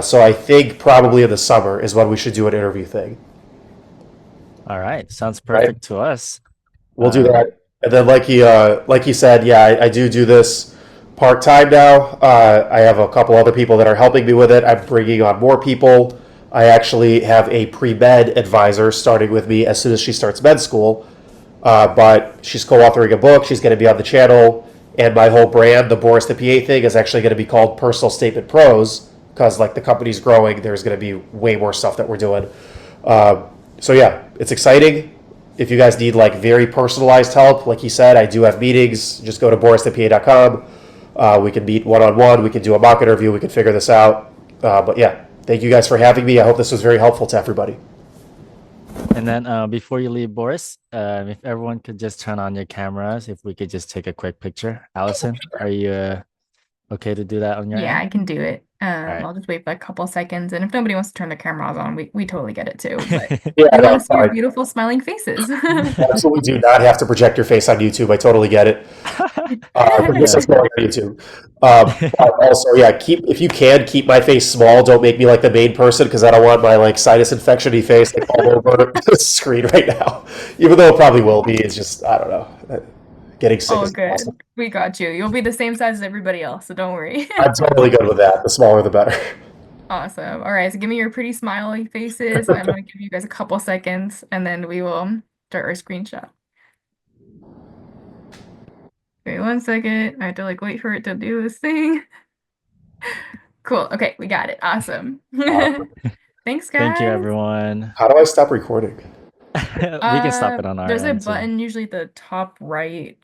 So I think probably in the summer is when we should do an interview thing. All right. Sounds perfect to us. We'll do that. And then like he said, yeah, I do this part time now. I have a couple other people that are helping me with it. I'm bringing on more people. I actually have a pre-med advisor starting with me as soon as she starts med school. But she's co-authoring a book. She's going to be on the channel. And my whole brand, the Boris the PA thing, is actually going to be called Personal Statement Pros because like the company's growing. There's going to be way more stuff that we're doing. So yeah, it's exciting. If you guys need like very personalized help, like he said, I do have meetings. Just go to boristhepa.com. We can meet one-on-one. We can do a mock interview. We can figure this out. But yeah, thank you guys for having me. I hope this was very helpful to everybody. And then before you leave, Boris, if everyone could just turn on your cameras, if we could just take a quick picture. Allison, are you okay to do that on your Yeah, end? I can do it. right. I'll just wait for a couple seconds, and if nobody wants to turn their cameras on, we totally get it too. But Yeah, we no, want to see your fine. beautiful smiling faces. Absolutely do not have to project your face on YouTube. I totally get it. This is going on YouTube. But also, yeah, if you can keep my face small. Don't make me like the main person because I don't want my like sinus infection-y face like all over the screen right now. Even though it probably will be, it's just I don't know. Getting sick Oh, is good. awesome. We got you. You'll be the same size as everybody else, so don't worry. I'm totally good with that. The smaller, the better. Awesome. All right, so give me your pretty smiley faces. I'm gonna give you guys a couple seconds, and then we will start our screenshot. Okay, one second. I have to like wait for it to do this thing. Cool. Okay, we got it. Awesome. Awesome. Thanks, Thank you, guys. everyone. How do I stop recording? We can stop it on our There's a end too. button usually at the top right